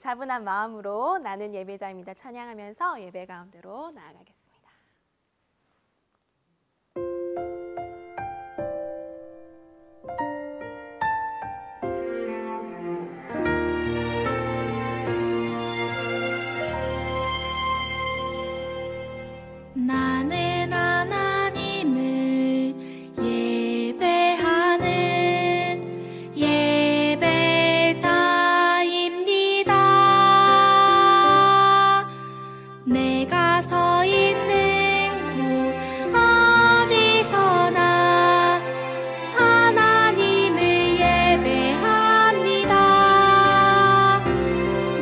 차분한 마음으로 나는 예배자입니다 찬양하면서 예배 가운데로 나아가겠습니다. 나는 하나님을 예배하는 예배자입니다. 내가 서 있는 곳 어디서나 하나님을 예배합니다.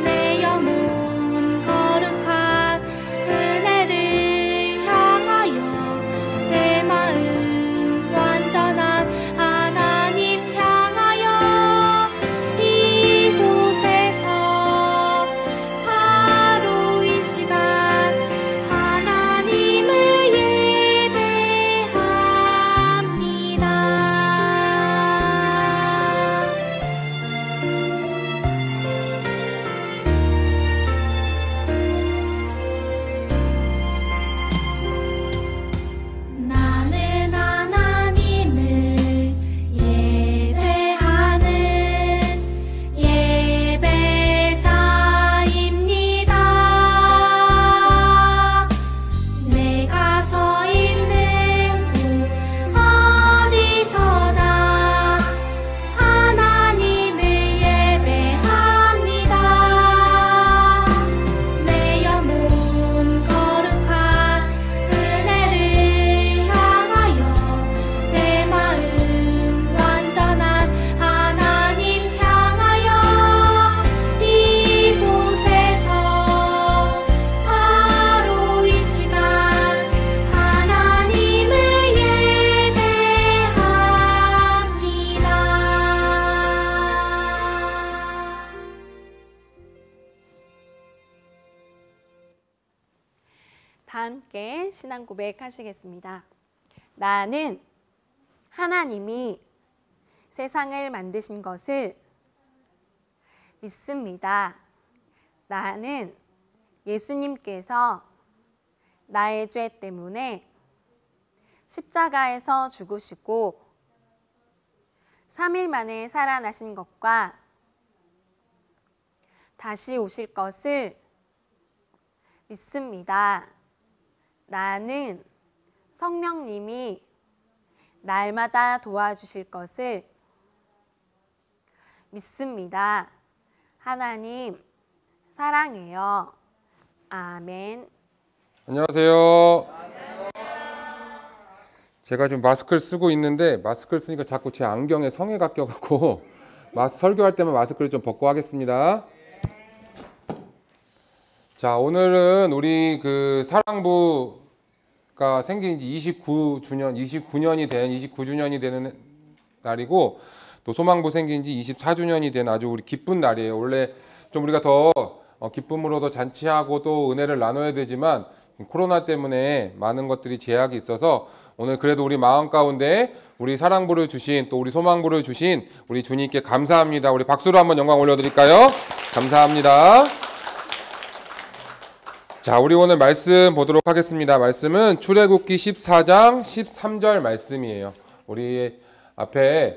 내 영혼 거룩한 은혜를 내 마음 완전한 하나님 향하여 이곳에서 바로 이 시간 하나님을 예배합니다. 나는 하나님을 예배하는 예배자입니다. 내가 서 있는 곳 어디서나 하나님을 예배합니다. 내 영혼 거룩한 은혜를 향하여 내 마음 완전한 하나님 향하여 이곳에서 바로 이 시간 하나님을 예배합니다. 다 함께 신앙 고백하시겠습니다. 나는 하나님이 세상을 만드신 것을 믿습니다. 나는 예수님께서 나의 죄 때문에 십자가에서 죽으시고 3일 만에 살아나신 것과 다시 오실 것을 믿습니다. 나는 성령님이 날마다 도와주실 것을 믿습니다. 하나님 사랑해요. 아멘. 안녕하세요. 제가 지금 마스크를 쓰고 있는데 마스크를 쓰니까 자꾸 제 안경에 성에가 껴갖고 설교할 때만 마스크를 좀 벗고 하겠습니다. 자, 오늘은 우리 그 사랑부가 생긴 지 29주년이 되는 날이고, 또 소망부 생긴 지 24주년이 된 아주 우리 기쁜 날이에요. 원래 좀 우리가 더 기쁨으로 더 잔치하고 또 은혜를 나눠야 되지만 코로나 때문에 많은 것들이 제약이 있어서 오늘 그래도 우리 마음 가운데 우리 사랑부를 주신, 또 우리 소망부를 주신 우리 주님께 감사합니다. 우리 박수로 한번 영광 올려드릴까요? 감사합니다. 자, 우리 오늘 말씀 보도록 하겠습니다. 말씀은 출애굽기 14장 13절 말씀이에요. 우리 앞에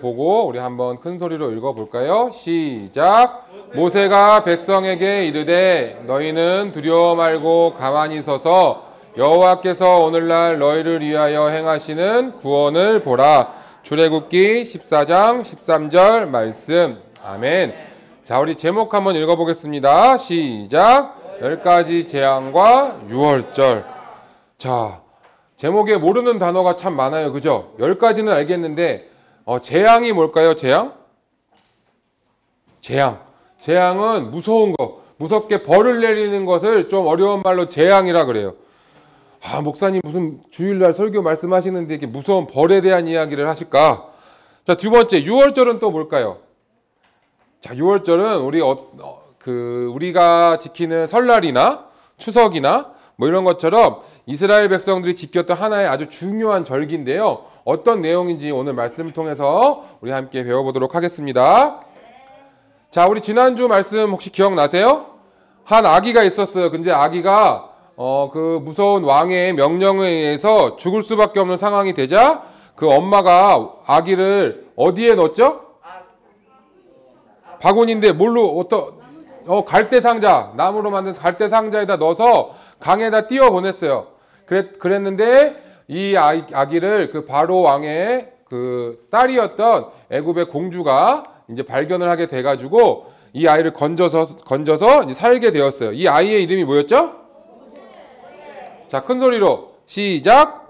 보고 우리 한번 큰 소리로 읽어볼까요? 시작! 모세가 백성에게 이르되 너희는 두려워 말고 가만히 서서 여호와께서 오늘날 너희를 위하여 행하시는 구원을 보라. 출애굽기 14장 13절 말씀. 아멘. 자, 우리 제목 한번 읽어보겠습니다. 시작! 10가지 재앙과 유월절. 자, 제목에 모르는 단어가 참 많아요. 그죠? 10가지는 알겠는데 재앙이 뭘까요? 재앙은 무서운 거, 무섭게 벌을 내리는 것을 좀 어려운 말로 재앙이라 그래요. 아, 목사님 무슨 주일날 설교 말씀하시는데 이렇게 무서운 벌에 대한 이야기를 하실까? 자, 두 번째, 유월절은 또 뭘까요? 자, 유월절은 우리가 지키는 설날이나 추석이나 뭐 이런 것처럼 이스라엘 백성들이 지켰던 하나의 아주 중요한 절기인데요. 어떤 내용인지 오늘 말씀을 통해서 우리 함께 배워보도록 하겠습니다. 자, 우리 지난주 말씀 혹시 기억나세요? 한 아기가 있었어요. 근데 아기가 그 무서운 왕의 명령에 의해서 죽을 수밖에 없는 상황이 되자 그 엄마가 아기를 어디에 넣었죠? 바구니인데 뭘로 갈대 상자, 나무로 만든 갈대 상자에다 넣어서 강에다 띄워 보냈어요. 그랬는데 이 아기를 그 바로 왕의 그 딸이었던 애굽의 공주가 이제 발견을 하게 돼가지고 이 아이를 건져서 이제 살게 되었어요. 이 아이의 이름이 뭐였죠? 자, 큰 소리로 시작.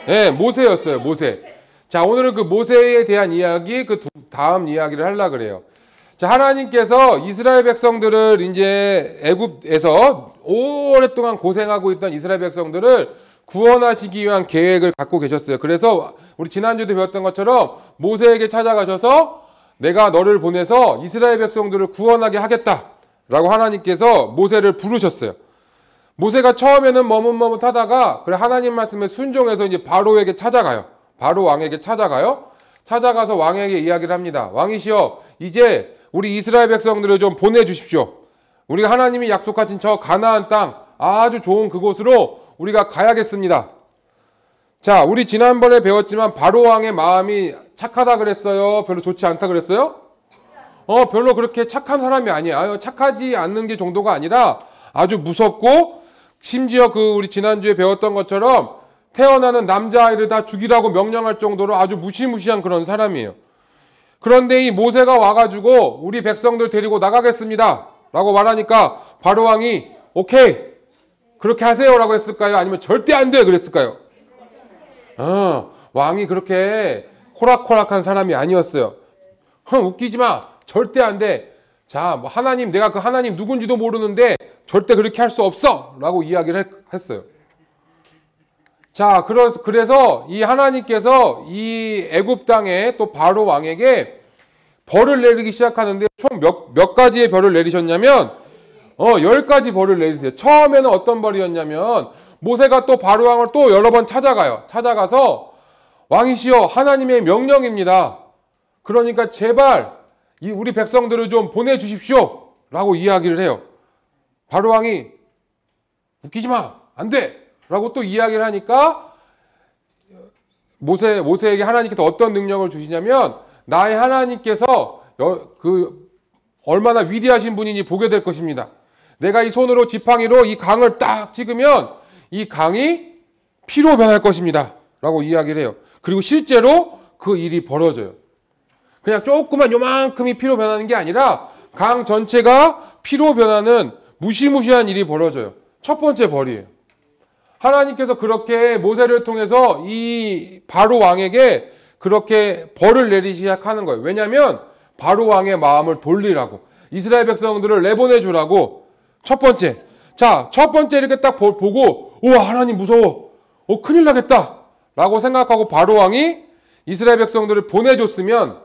네, 모세였어요. 모세. 자, 오늘은 그 모세에 대한 이야기, 그 다음 이야기를 하려고 그래요. 자, 하나님께서 이스라엘 백성들을 이제 애굽에서 오랫동안 고생하고 있던 이스라엘 백성들을 구원하시기 위한 계획을 갖고 계셨어요. 그래서 우리 지난주도 배웠던 것처럼 모세에게 찾아가셔서 내가 너를 보내서 이스라엘 백성들을 구원하게 하겠다라고 하나님께서 모세를 부르셨어요. 모세가 처음에는 머뭇머뭇하다가 그래 하나님 말씀에 순종해서 이제 바로에게 찾아가요. 바로 왕에게 찾아가요. 찾아가서 왕에게 이야기를 합니다. 왕이시여, 이제 우리 이스라엘 백성들을 좀 보내주십시오. 우리가 하나님이 약속하신 저 가나안 땅 아주 좋은 그곳으로 우리가 가야겠습니다. 자, 우리 지난번에 배웠지만 바로 왕의 마음이 착하다 그랬어요? 별로 좋지 않다 그랬어요? 별로 그렇게 착한 사람이 아니에요. 착하지 않는 게 정도가 아니라 아주 무섭고 심지어 그 우리 지난주에 배웠던 것처럼 태어나는 남자아이를 다 죽이라고 명령할 정도로 아주 무시무시한 그런 사람이에요. 그런데 이 모세가 와가지고 우리 백성들 데리고 나가겠습니다 라고 말하니까 바로 왕이 오케이 그렇게 하세요 라고 했을까요? 아니면 절대 안 돼 그랬을까요? 왕이 그렇게 호락호락한 사람이 아니었어요. 웃기지 마. 절대 안 돼. 자, 뭐 하나님, 내가 그 하나님 누군지도 모르는데 절대 그렇게 할 수 없어 라고 이야기를 했어요. 자, 그래서 이 하나님께서 이 애굽 땅에 또 바로 왕에게 벌을 내리기 시작하는데 총 몇 가지의 벌을 내리셨냐면 10가지 벌을 내리세요. 처음에는 어떤 벌이었냐면 모세가 또 바로 왕을 또 여러 번 찾아가요. 찾아가서 왕이시여 하나님의 명령입니다. 그러니까 제발 우리 백성들을 좀 보내주십시오 라고 이야기를 해요. 바로 왕이 웃기지 마. 안 돼. 라고 또 이야기를 하니까 모세에게 하나님께서 어떤 능력을 주시냐면 나의 하나님께서 얼마나 위대하신 분인지 보게 될 것입니다. 내가 이 손으로 지팡이로 이 강을 딱 찍으면 이 강이 피로 변할 것입니다. 라고 이야기를 해요. 그리고 실제로 그 일이 벌어져요. 그냥 조그만 요만큼이 피로 변하는 게 아니라 강 전체가 피로 변하는 무시무시한 일이 벌어져요. 첫 번째 벌이에요. 하나님께서 그렇게 모세를 통해서 이 바로 왕에게 그렇게 벌을 내리기 시작하는 거예요. 왜냐하면 바로 왕의 마음을 돌리라고. 이스라엘 백성들을 내보내 주라고. 첫 번째. 자, 첫 번째 이렇게 딱 보고 우와 하나님 무서워. 큰일 나겠다. 라고 생각하고 바로 왕이 이스라엘 백성들을 보내줬으면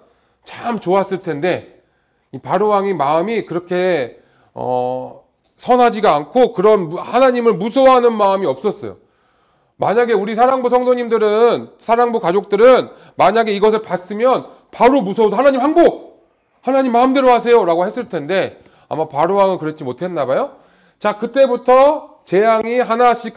참 좋았을 텐데 이 바로 왕이 마음이 그렇게 선하지가 않고 그런 하나님을 무서워하는 마음이 없었어요. 만약에 우리 사랑부 성도님들은 사랑부 가족들은 만약에 이것을 봤으면 바로 무서워서 하나님 항복! 하나님 마음대로 하세요 라고 했을 텐데 아마 바로 왕은 그렇지 못했나 봐요. 자, 그때부터 재앙이 하나씩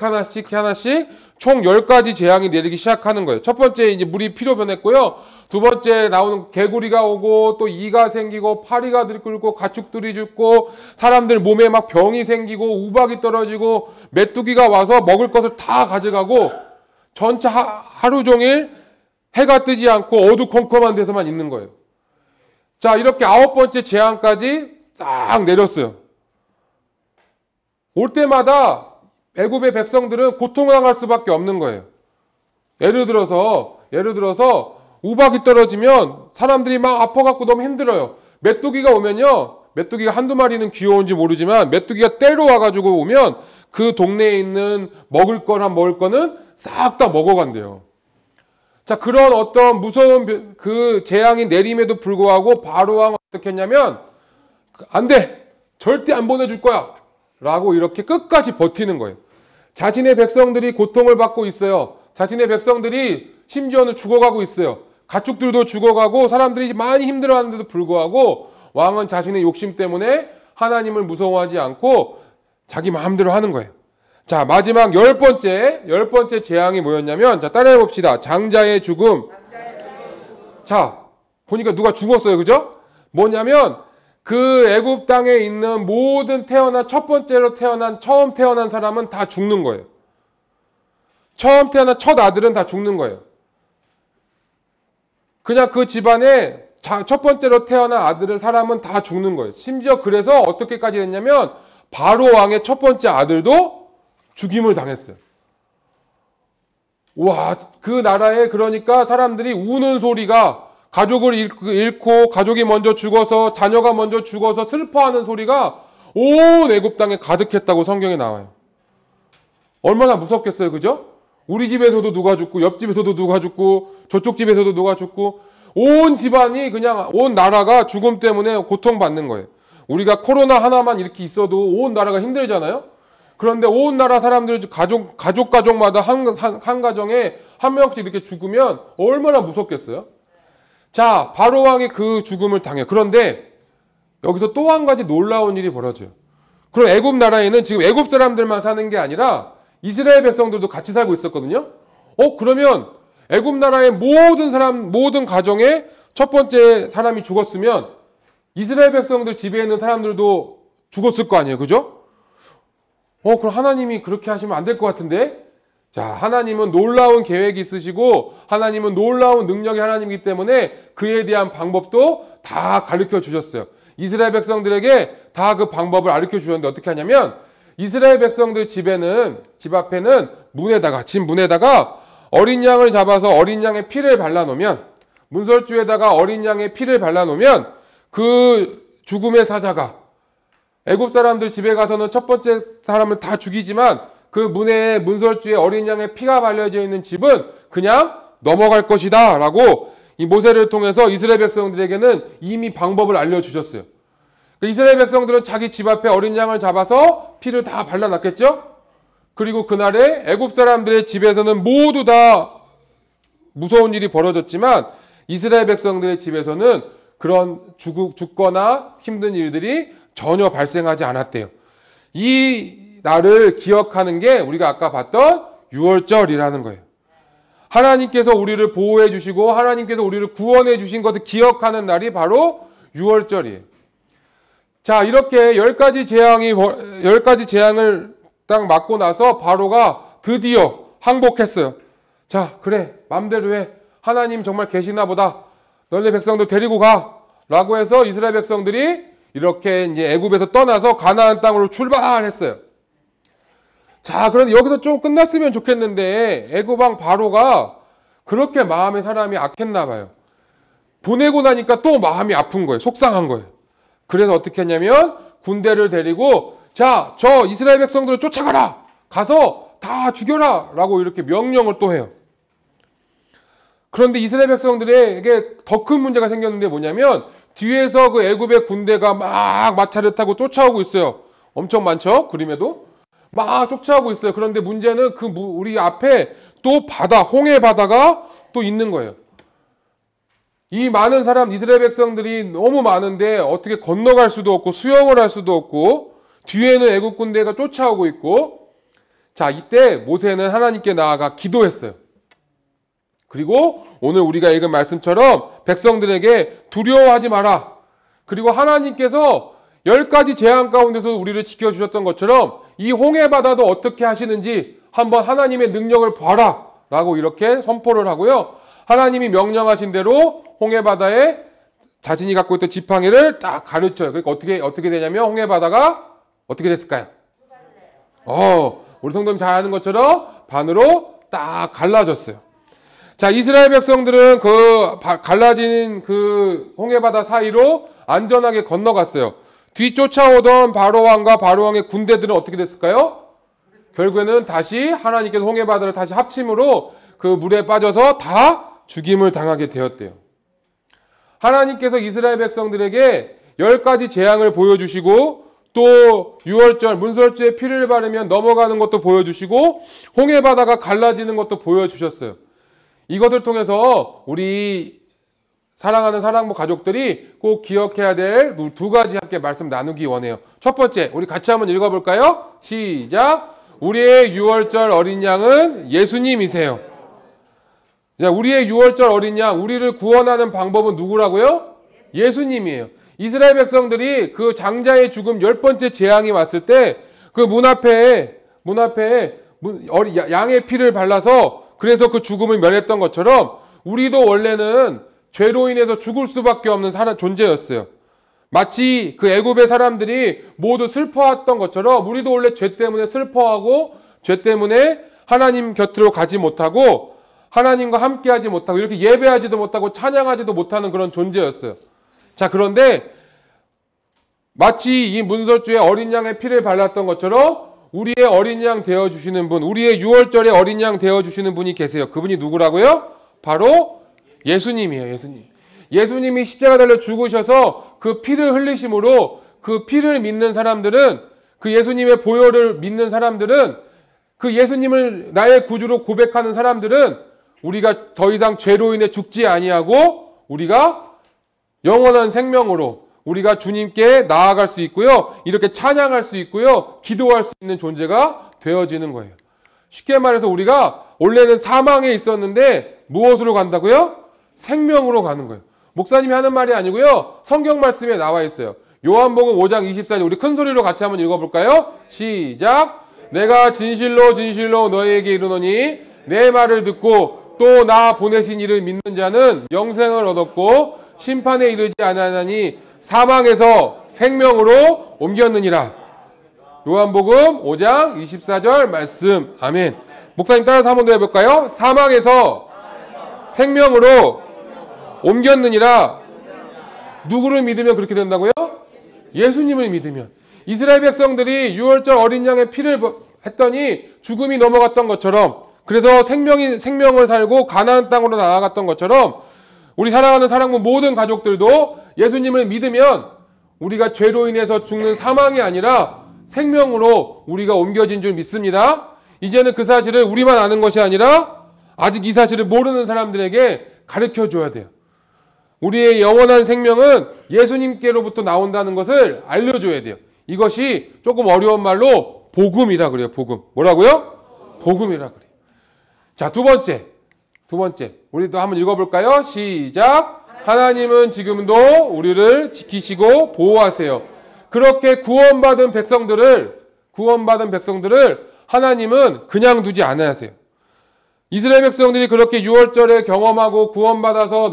총 10가지 재앙이 내리기 시작하는 거예요. 첫 번째 이제 물이 피로 변했고요. 두 번째 나오는 개구리가 오고 또 이가 생기고 파리가 들끓고 가축들이 죽고 사람들 몸에 막 병이 생기고 우박이 떨어지고 메뚜기가 와서 먹을 것을 다 가져가고 전체 하루 종일 해가 뜨지 않고 어두컴컴한 데서만 있는 거예요. 자, 이렇게 9번째 재앙까지 싹 내렸어요. 올 때마다 애굽의 백성들은 고통당할 수밖에 없는 거예요. 예를 들어서 우박이 떨어지면 사람들이 막 아파갖고 너무 힘들어요. 메뚜기가 오면요. 메뚜기가 한두 마리는 귀여운지 모르지만 메뚜기가 때로 와가지고 오면 그 동네에 있는 먹을 거는 싹 다 먹어간대요. 자, 그런 어떤 무서운 그 재앙이 내림에도 불구하고 바로 왕은 어떻게 했냐면 안 돼! 절대 안 보내줄 거야! 라고 이렇게 끝까지 버티는 거예요. 자신의 백성들이 고통을 받고 있어요. 자신의 백성들이 심지어는 죽어가고 있어요. 가축들도 죽어가고 사람들이 많이 힘들어하는데도 불구하고 왕은 자신의 욕심 때문에 하나님을 무서워하지 않고 자기 마음대로 하는 거예요. 자, 마지막 열 번째 재앙이 뭐였냐면, 자, 따라해 봅시다. 장자의 죽음. 자, 보니까 누가 죽었어요. 그죠? 뭐냐면, 그 애굽 땅에 있는 모든 처음 태어난 사람은 다 죽는 거예요. 처음 태어난 첫 아들은 다 죽는 거예요. 그냥 그 집안에 첫 번째로 태어난 사람은 다 죽는 거예요. 심지어 그래서 어떻게까지 됐냐면 바로 왕의 첫 번째 아들도 죽임을 당했어요. 와, 그 나라에 그러니까 사람들이 우는 소리가, 가족을 잃고 가족이 먼저 죽어서 자녀가 먼저 죽어서 슬퍼하는 소리가 온 애굽 땅에 가득했다고 성경에 나와요. 얼마나 무섭겠어요. 그죠? 우리 집에서도 누가 죽고 옆집에서도 누가 죽고 저쪽 집에서도 누가 죽고 온 집안이 그냥 온 나라가 죽음 때문에 고통받는 거예요. 우리가 코로나 하나만 이렇게 있어도 온 나라가 힘들잖아요. 그런데 온 나라 사람들 가족마다 한 가정에 한 명씩 이렇게 죽으면 얼마나 무섭겠어요. 자, 바로 왕이 그 죽음을 당해요. 그런데 여기서 또 한 가지 놀라운 일이 벌어져요. 그럼 애굽 나라에는 지금 애굽 사람들만 사는 게 아니라 이스라엘 백성들도 같이 살고 있었거든요. 그러면 애굽 나라의 모든 가정에 첫 번째 사람이 죽었으면 이스라엘 백성들 집에 있는 사람들도 죽었을 거 아니에요. 그죠? 그럼 하나님이 그렇게 하시면 안 될 것 같은데? 자, 하나님은 놀라운 계획이 있으시고 하나님은 놀라운 능력의 하나님이기 때문에 그에 대한 방법도 다 가르쳐 주셨어요. 이스라엘 백성들에게 다 그 방법을 가르쳐 주셨는데 어떻게 하냐면 이스라엘 백성들 집 앞에는 집 문에다가 어린 양을 잡아서 어린 양의 피를 발라놓으면, 문설주에다가 어린 양의 피를 발라놓으면 그 죽음의 사자가 애굽 사람들 집에 가서는 첫 번째 사람을 다 죽이지만 그 문설주에 어린 양의 피가 발려져 있는 집은 그냥 넘어갈 것이다 라고 이 모세를 통해서 이스라엘 백성들에게는 이미 방법을 알려주셨어요. 이스라엘 백성들은 자기 집 앞에 어린 양을 잡아서 피를 다 발라놨겠죠? 그리고 그날에 애굽 사람들의 집에서는 모두 다 무서운 일이 벌어졌지만 이스라엘 백성들의 집에서는 그런 죽거나 힘든 일들이 전혀 발생하지 않았대요. 이 날을 기억하는 게 우리가 아까 봤던 유월절이라는 거예요. 하나님께서 우리를 보호해 주시고 하나님께서 우리를 구원해 주신 것을 기억하는 날이 바로 유월절이에요. 자, 이렇게 10가지 재앙을 딱 맞고 나서 바로가 드디어 항복했어요. 자, 그래, 맘대로 해. 하나님 정말 계시나 보다. 너네 백성들 데리고 가. 라고 해서 이스라엘 백성들이 이렇게 이제 애굽에서 떠나서 가나안 땅으로 출발했어요. 자, 그런데 여기서 좀 끝났으면 좋겠는데 애굽 왕 바로가 그렇게 마음의 사람이 악했나 봐요. 보내고 나니까 또 마음이 아픈 거예요. 속상한 거예요. 그래서 어떻게 했냐면 군대를 데리고 자, 저 이스라엘 백성들을 쫓아가라. 가서 다 죽여라. 라고 이렇게 명령을 또 해요. 그런데 이스라엘 백성들에게 더 큰 문제가 생겼는데 뭐냐면 뒤에서 그 애굽의 군대가 막 마차를 타고 쫓아오고 있어요. 엄청 많죠? 그림에도. 막 쫓아오고 있어요. 그런데 문제는 우리 앞에 또 홍해 바다가 또 있는 거예요. 이 많은 이스라엘 백성들이 너무 많은데 어떻게 건너갈 수도 없고 수영을 할 수도 없고 뒤에는 애굽 군대가 쫓아오고 있고 자, 이때 모세는 하나님께 나아가 기도했어요. 그리고 오늘 우리가 읽은 말씀처럼 백성들에게 두려워하지 마라. 그리고 하나님께서 10가지 재앙 가운데서 우리를 지켜주셨던 것처럼 이 홍해 바다도 어떻게 하시는지 한번 하나님의 능력을 봐라 라고 이렇게 선포를 하고요. 하나님이 명령하신 대로 홍해 바다에 자신이 갖고 있던 지팡이를 딱 가르쳐요. 그러니까 어떻게 되냐면 홍해 바다가 어떻게 됐을까요? 우리 성도님 잘 아는 것처럼 반으로 딱 갈라졌어요. 자, 이스라엘 백성들은 갈라진 그 홍해바다 사이로 안전하게 건너갔어요. 뒤쫓아오던 바로왕과 바로왕의 군대들은 어떻게 됐을까요? 결국에는 다시 하나님께서 홍해바다를 다시 합침으로 그 물에 빠져서 다 죽임을 당하게 되었대요. 하나님께서 이스라엘 백성들에게 10가지 재앙을 보여주시고 또 유월절, 문설주에 피를 바르면 넘어가는 것도 보여주시고 홍해바다가 갈라지는 것도 보여주셨어요. 이것을 통해서 우리 사랑하는 사랑부 가족들이 꼭 기억해야 될 두 가지 함께 말씀 나누기 원해요. 첫 번째, 우리 같이 한번 읽어볼까요? 시작! 우리의 6월절 어린 양은 예수님이세요. 우리의 6월절 어린 양, 우리를 구원하는 방법은 누구라고요? 예수님이에요. 이스라엘 백성들이 그 장자의 죽음 10번째 재앙이 왔을 때 그 문 앞에 양의 피를 발라서 그래서 그 죽음을 면했던 것처럼 우리도 원래는 죄로 인해서 죽을 수밖에 없는 존재였어요. 마치 그 애굽의 사람들이 모두 슬퍼했던 것처럼 우리도 원래 죄 때문에 슬퍼하고 죄 때문에 하나님 곁으로 가지 못하고 하나님과 함께하지 못하고 이렇게 예배하지도 못하고 찬양하지도 못하는 그런 존재였어요. 자, 그런데 마치 이 문설주에 어린 양의 피를 발랐던 것처럼 우리의 어린 양 되어주시는 분, 우리의 6월절에 어린 양 되어주시는 분이 계세요. 그분이 누구라고요? 바로 예수님이에요. 예수님. 예수님이 십자가 달려 죽으셔서 그 피를 흘리심으로 그 피를 믿는 사람들은, 그 예수님의 보혈을 믿는 사람들은, 그 예수님을 나의 구주로 고백하는 사람들은 우리가 더 이상 죄로 인해 죽지 아니하고 우리가 영원한 생명으로 우리가 주님께 나아갈 수 있고요. 이렇게 찬양할 수 있고요. 기도할 수 있는 존재가 되어지는 거예요. 쉽게 말해서 우리가 원래는 사망에 있었는데 무엇으로 간다고요? 생명으로 가는 거예요. 목사님이 하는 말이 아니고요. 성경 말씀에 나와 있어요. 요한복음 5장 24절 우리 큰 소리로 같이 한번 읽어볼까요? 시작! 내가 진실로 진실로 너희에게 이르노니 내 말을 듣고 또 나 보내신 이를 믿는 자는 영생을 얻었고 심판에 이르지 아니하나니 사망에서 생명으로 옮겼느니라. 요한복음 5장 24절 말씀. 아멘. 목사님 따라서 한 번 더 해볼까요? 사망에서 생명으로 옮겼느니라. 누구를 믿으면 그렇게 된다고요? 예수님을 믿으면. 이스라엘 백성들이 6월절 어린 양의 피를 했더니 죽음이 넘어갔던 것처럼, 그래서 생명을 살고 가나안 땅으로 나아갔던 것처럼 우리 사랑하는 사랑부 모든 가족들도 예수님을 믿으면 우리가 죄로 인해서 죽는 사망이 아니라 생명으로 우리가 옮겨진 줄 믿습니다. 이제는 그 사실을 우리만 아는 것이 아니라 아직 이 사실을 모르는 사람들에게 가르쳐 줘야 돼요. 우리의 영원한 생명은 예수님께로부터 나온다는 것을 알려줘야 돼요. 이것이 조금 어려운 말로 복음이라 그래요. 복음. 뭐라고요? 복음이라 그래요. 자, 두 번째. 우리도 한번 읽어볼까요? 시작. 하나님은 지금도 우리를 지키시고 보호하세요. 그렇게 구원받은 백성들을 하나님은 그냥 두지 않으세요. 이스라엘 백성들이 그렇게 6월절에 경험하고 구원받아서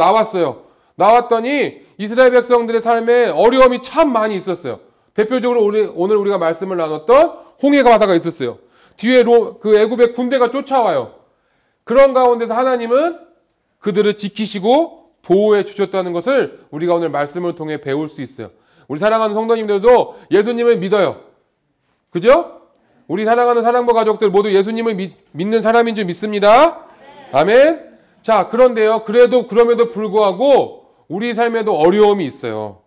나왔더니 이스라엘 백성들의 삶에 어려움이 참 많이 있었어요. 대표적으로 오늘 우리가 말씀을 나눴던 홍해가 바다가 있었어요. 뒤에 그 애굽의 군대가 쫓아와요. 그런 가운데서 하나님은 그들을 지키시고 보호해 주셨다는 것을 우리가 오늘 말씀을 통해 배울 수 있어요. 우리 사랑하는 성도님들도 예수님을 믿어요. 그죠? 우리 사랑하는 사랑부 가족들 모두 예수님을 믿는 사람인 줄 믿습니다. 아멘. 자, 그럼에도 불구하고 우리 삶에도 어려움이 있어요.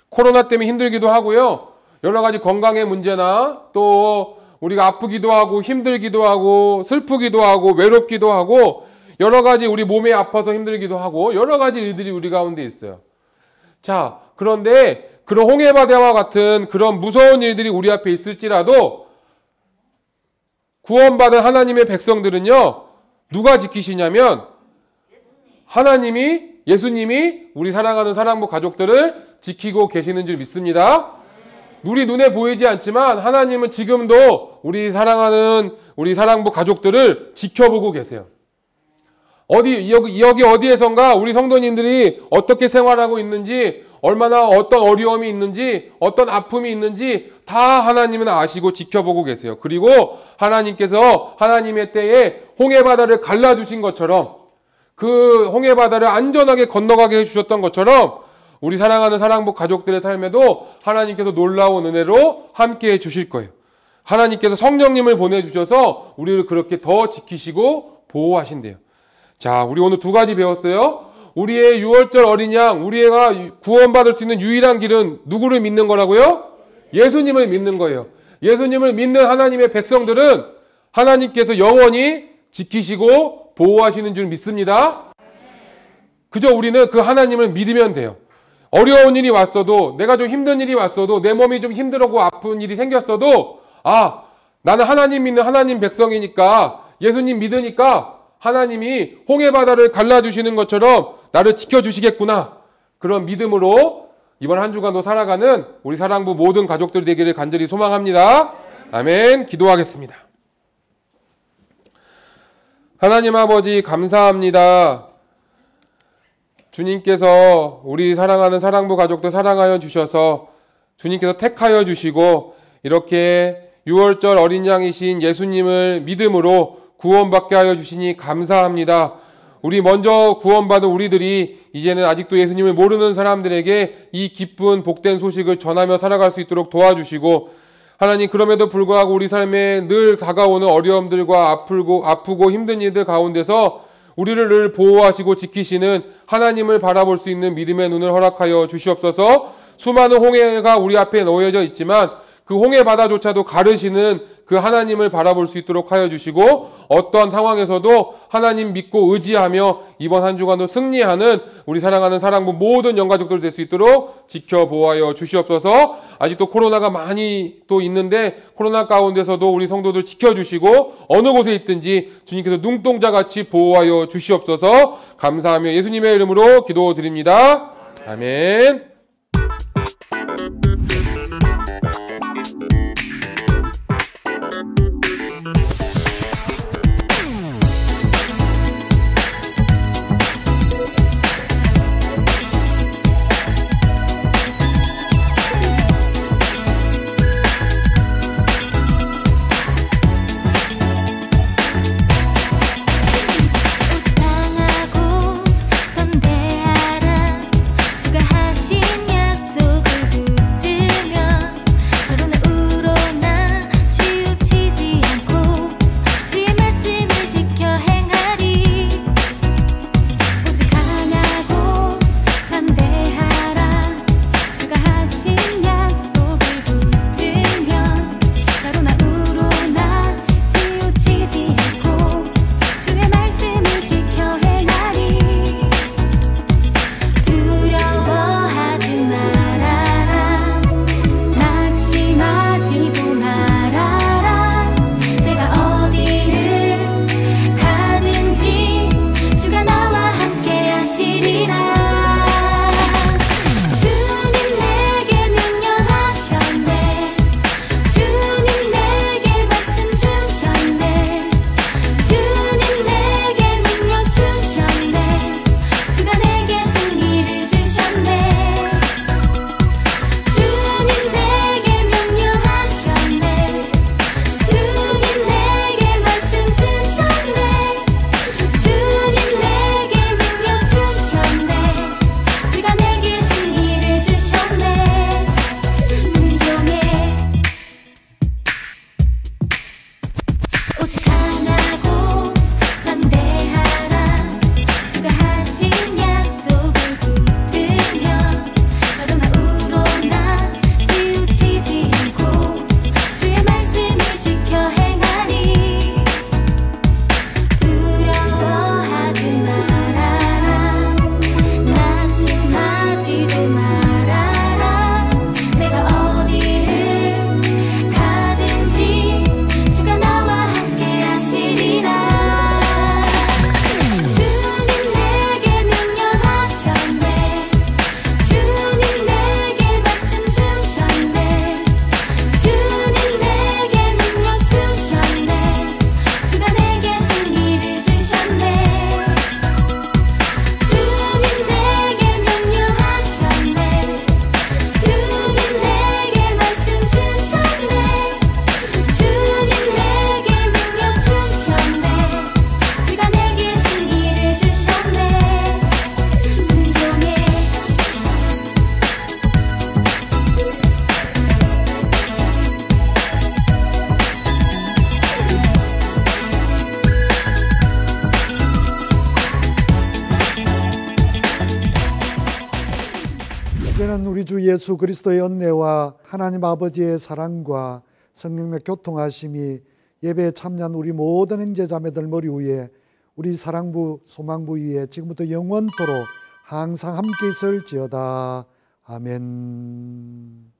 코로나 때문에 힘들기도 하고요. 여러 가지 건강의 문제나 또 우리가 아프기도 하고 힘들기도 하고 슬프기도 하고 외롭기도 하고 여러 가지 우리 몸이 아파서 힘들기도 하고 여러 가지 일들이 우리 가운데 있어요. 자, 그런데 그런 홍해바다와 같은 그런 무서운 일들이 우리 앞에 있을지라도 구원받은 하나님의 백성들은요, 누가 지키시냐면 예수님이 우리 사랑하는 사랑부 가족들을 지키고 계시는 줄 믿습니다. 우리 눈에 보이지 않지만 하나님은 지금도 우리 사랑하는 우리 사랑부 가족들을 지켜보고 계세요. 여기 어디에선가 우리 성도님들이 어떻게 생활하고 있는지, 얼마나 어떤 어려움이 있는지, 어떤 아픔이 있는지 다 하나님은 아시고 지켜보고 계세요. 그리고 하나님께서 하나님의 때에 홍해바다를 갈라주신 것처럼, 그 홍해바다를 안전하게 건너가게 해주셨던 것처럼 우리 사랑하는 사랑부 가족들의 삶에도 하나님께서 놀라운 은혜로 함께 해주실 거예요. 하나님께서 성령님을 보내주셔서 우리를 그렇게 더 지키시고 보호하신대요. 자, 우리 오늘 두 가지 배웠어요. 우리의 6월절 어린 양, 우리가 구원받을 수 있는 유일한 길은 누구를 믿는 거라고요? 예수님을 믿는 거예요. 예수님을 믿는 하나님의 백성들은 하나님께서 영원히 지키시고 보호하시는 줄 믿습니다. 그저 우리는 그 하나님을 믿으면 돼요. 어려운 일이 왔어도, 내가 좀 힘든 일이 왔어도, 내 몸이 좀 힘들고 아픈 일이 생겼어도, 아, 나는 하나님 믿는 하나님 백성이니까, 예수님 믿으니까 하나님이 홍해바다를 갈라주시는 것처럼 나를 지켜주시겠구나. 그런 믿음으로 이번 한 주간도 살아가는 우리 사랑부 모든 가족들 되기를 간절히 소망합니다. 아멘. 기도하겠습니다. 하나님 아버지 감사합니다. 주님께서 우리 사랑하는 사랑부 가족들 사랑하여 주셔서 주님께서 택하여 주시고 이렇게 6월절 어린 양이신 예수님을 믿음으로 구원받게 하여 주시니 감사합니다. 우리 먼저 구원받은 우리들이 이제는 아직도 예수님을 모르는 사람들에게 이 기쁜 복된 소식을 전하며 살아갈 수 있도록 도와주시고 하나님 그럼에도 불구하고 우리 삶에 늘 다가오는 어려움들과 아프고 힘든 일들 가운데서 우리를 늘 보호하시고 지키시는 하나님을 바라볼 수 있는 믿음의 눈을 허락하여 주시옵소서. 수많은 홍해가 우리 앞에 놓여져 있지만 그 홍해 바다조차도 가르시는 그 하나님을 바라볼 수 있도록 하여 주시고 어떠한 상황에서도 하나님 믿고 의지하며 이번 한 주간도 승리하는 우리 사랑하는 사랑부 모든 영가족들 될 수 있도록 지켜보아여 주시옵소서. 아직도 코로나가 많이 또 있는데 코로나 가운데서도 우리 성도들 지켜주시고 어느 곳에 있든지 주님께서 눈동자같이 보호하여 주시옵소서. 감사하며 예수님의 이름으로 기도드립니다. 아멘. 이제는 우리 주 예수 그리스도의 은혜와 하나님 아버지의 사랑과 성령의 교통하심이 예배에 참여한 우리 모든 형제자매들 머리 위에 우리 사랑부 소망부 위에 지금부터 영원토록 항상 함께 있을지어다. 아멘.